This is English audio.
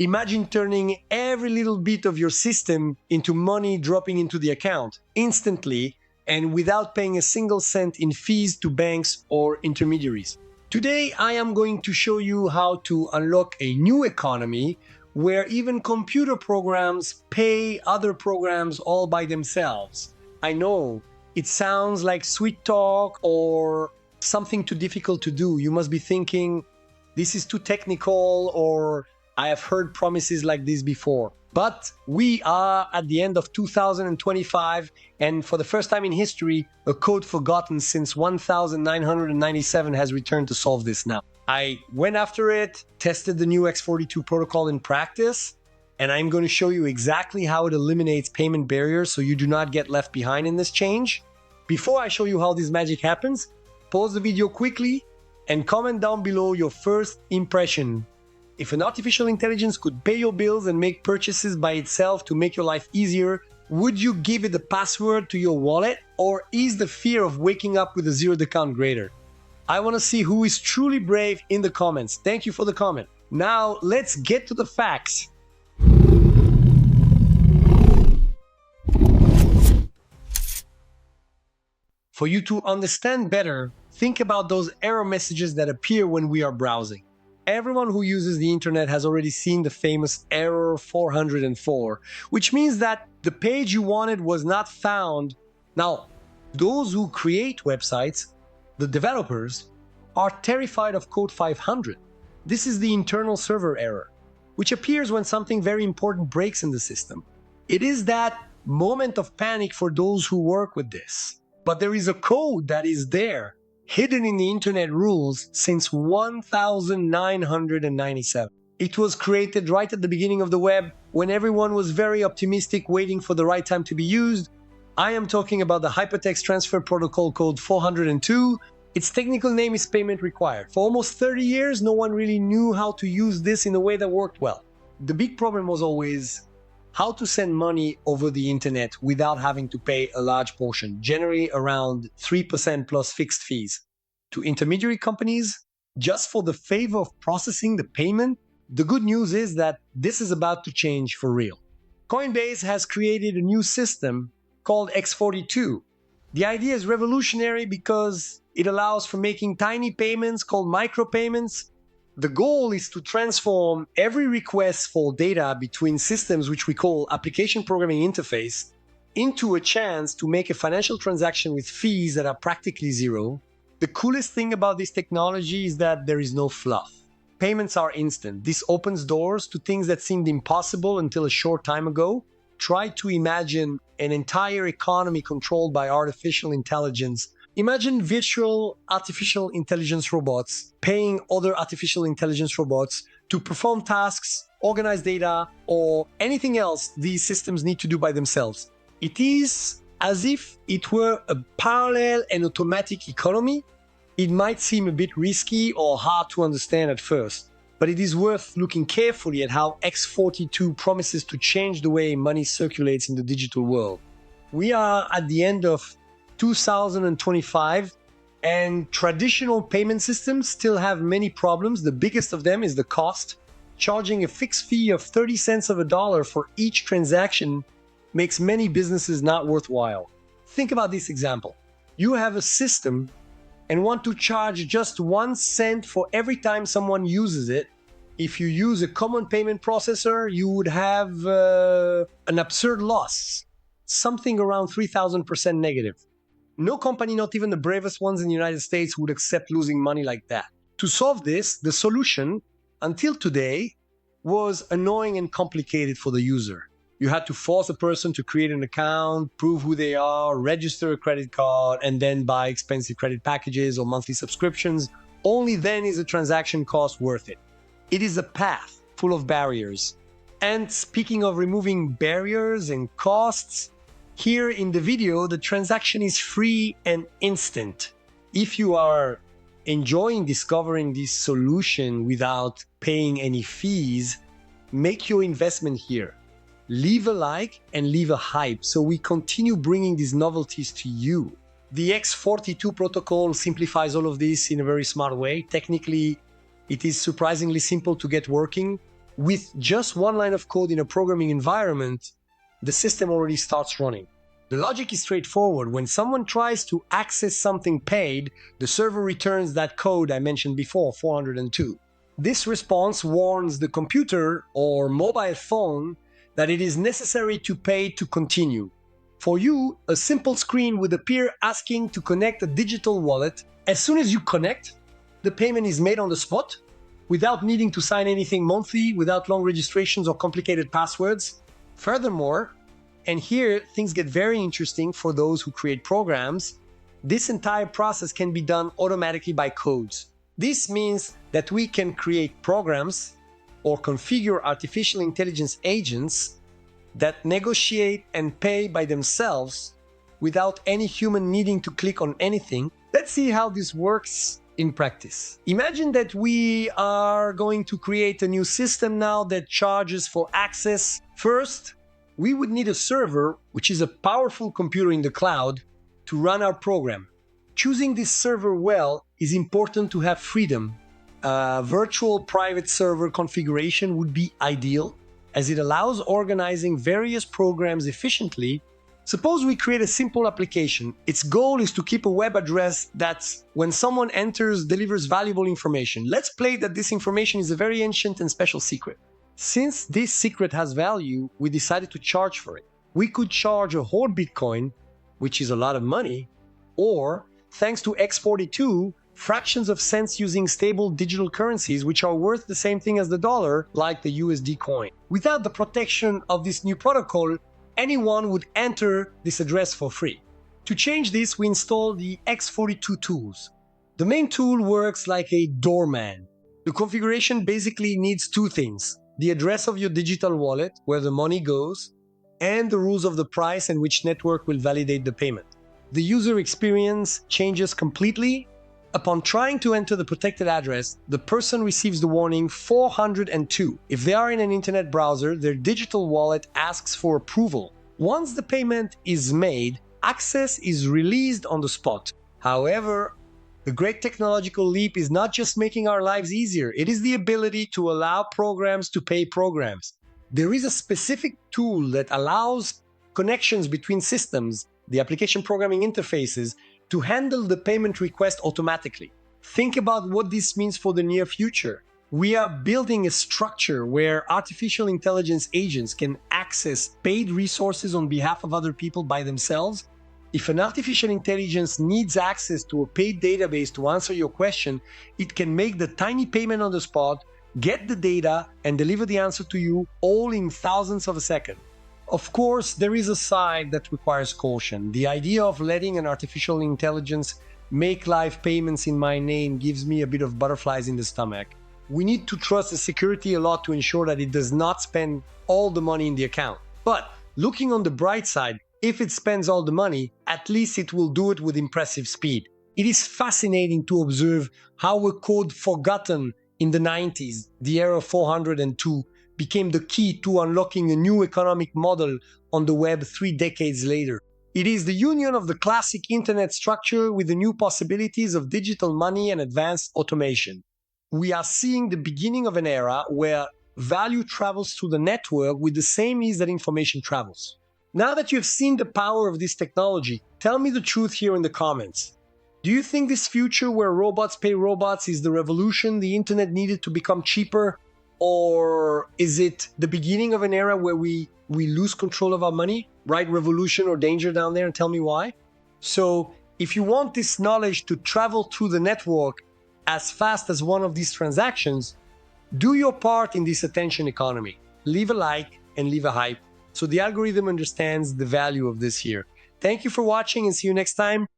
Imagine turning every little bit of your system into money dropping into the account instantly and without paying a single cent in fees to banks or intermediaries. Today, I am going to show you how to unlock a new economy where even computer programs pay other programs all by themselves. I know, it sounds like sweet talk or something too difficult to do. You must be thinking, this is too technical, or I have heard promises like this before. But we are at the end of 2025, and for the first time in history, a code forgotten since 1997 has returned to solve this now. I went after it, tested the new X42 protocol in practice, and I'm going to show you exactly how it eliminates payment barriers so you do not get left behind in this change. Before I show you how this magic happens, pause the video quickly and comment down below your first impression. If an artificial intelligence could pay your bills and make purchases by itself to make your life easier, would you give it the password to your wallet, or is the fear of waking up with a zeroed account greater? I want to see who is truly brave in the comments. Thank you for the comment. Now let's get to the facts. For you to understand better, think about those error messages that appear when we are browsing. Everyone who uses the internet has already seen the famous error 404, which means that the page you wanted was not found. Now, those who create websites, the developers, are terrified of code 500. This is the internal server error, which appears when something very important breaks in the system. It is that moment of panic for those who work with this. But there is a code that is there, hidden in the internet rules since 1997. It was created right at the beginning of the web when everyone was very optimistic, waiting for the right time to be used. I am talking about the hypertext transfer protocol code 402. Its technical name is payment required. For almost 30 years, no one really knew how to use this in a way that worked well. The big problem was always how to send money over the internet without having to pay a large portion, generally around 3% plus fixed fees, to intermediary companies just for the favor of processing the payment. The good news is that this is about to change for real. Coinbase has created a new system called X42. The idea is revolutionary because it allows for making tiny payments called micropayments. The goal is to transform every request for data between systems, which we call application programming interface, into a chance to make a financial transaction with fees that are practically zero. The coolest thing about this technology is that there is no fluff. Payments are instant. This opens doors to things that seemed impossible until a short time ago. Try to imagine an entire economy controlled by artificial intelligence. Imagine virtual artificial intelligence robots paying other artificial intelligence robots to perform tasks, organize data, or anything else these systems need to do by themselves. It is as if it were a parallel and automatic economy. It might seem a bit risky or hard to understand at first, but it is worth looking carefully at how X42 promises to change the way money circulates in the digital world. We are at the end of 2025, and traditional payment systems still have many problems. The biggest of them is the cost. Charging a fixed fee of 30 cents of a dollar for each transaction makes many businesses not worthwhile. Think about this example. You have a system and want to charge just 1 cent for every time someone uses it. If you use a common payment processor, you would have an absurd loss, something around 3,000% negative. No company, not even the bravest ones in the United States, would accept losing money like that. To solve this, the solution, until today, was annoying and complicated for the user. You had to force a person to create an account, prove who they are, register a credit card, and then buy expensive credit packages or monthly subscriptions. Only then is the transaction cost worth it. It is a path full of barriers. And speaking of removing barriers and costs, here in the video, the transaction is free and instant. If you are enjoying discovering this solution without paying any fees, make your investment here. Leave a like and leave a hype so we continue bringing these novelties to you. The X42 protocol simplifies all of this in a very smart way. Technically, it is surprisingly simple to get working. with just one line of code in a programming environment, the system already starts running. The logic is straightforward. When someone tries to access something paid, the server returns that code I mentioned before, 402. This response warns the computer or mobile phone that it is necessary to pay to continue. For you, a simple screen would appear asking to connect a digital wallet. As soon as you connect, the payment is made on the spot without needing to sign anything monthly, without long registrations or complicated passwords. Furthermore, and here things get very interesting for those who create programs, this entire process can be done automatically by codes. This means that we can create programs or configure artificial intelligence agents that negotiate and pay by themselves without any human needing to click on anything. Let's see how this works in practice. Imagine that we are going to create a new system now that charges for access. First, we would need a server, which is a powerful computer in the cloud, to run our program. Choosing this server well is important to have freedom. A virtual private server configuration would be ideal, as it allows organizing various programs efficiently. Suppose we create a simple application. Its goal is to keep a web address that, when someone enters, delivers valuable information. Let's play that this information is a very ancient and special secret. Since this secret has value, we decided to charge for it. We could charge a whole Bitcoin, which is a lot of money, or, thanks to X42, fractions of cents using stable digital currencies which are worth the same thing as the dollar, like the USD coin. Without the protection of this new protocol, anyone would enter this address for free. To change this, we install the X42 tools. The main tool works like a doorman. The configuration basically needs two things: the address of your digital wallet, where the money goes, and the rules of the price and which network will validate the payment. The user experience changes completely. Upon trying to enter the protected address, the person receives the warning 402. If they are in an internet browser, their digital wallet asks for approval. Once the payment is made, access is released on the spot. However, the great technological leap is not just making our lives easier, it is the ability to allow programs to pay programs. There is a specific tool that allows connections between systems, the application programming interfaces, to handle the payment request automatically. Think about what this means for the near future. We are building a structure where artificial intelligence agents can access paid resources on behalf of other people by themselves. If an artificial intelligence needs access to a paid database to answer your question, it can make the tiny payment on the spot, get the data, and deliver the answer to you all in thousandths of a second. Of course, there is a side that requires caution. The idea of letting an artificial intelligence make live payments in my name gives me a bit of butterflies in the stomach. We need to trust the security a lot to ensure that it does not spend all the money in the account. But looking on the bright side, if it spends all the money, at least it will do it with impressive speed. It is fascinating to observe how a code forgotten in the 90s, the era 402, became the key to unlocking a new economic model on the web 3 decades later. It is the union of the classic internet structure with the new possibilities of digital money and advanced automation. We are seeing the beginning of an era where value travels through the network with the same ease that information travels. Now that you've seen the power of this technology, tell me the truth here in the comments. Do you think this future where robots pay robots is the revolution the internet needed to become cheaper? Or is it the beginning of an era where we lose control of our money? Write revolution or danger down there and tell me why. So if you want this knowledge to travel through the network as fast as one of these transactions, do your part in this attention economy. Leave a like and leave a hype so the algorithm understands the value of this here. Thank you for watching and see you next time.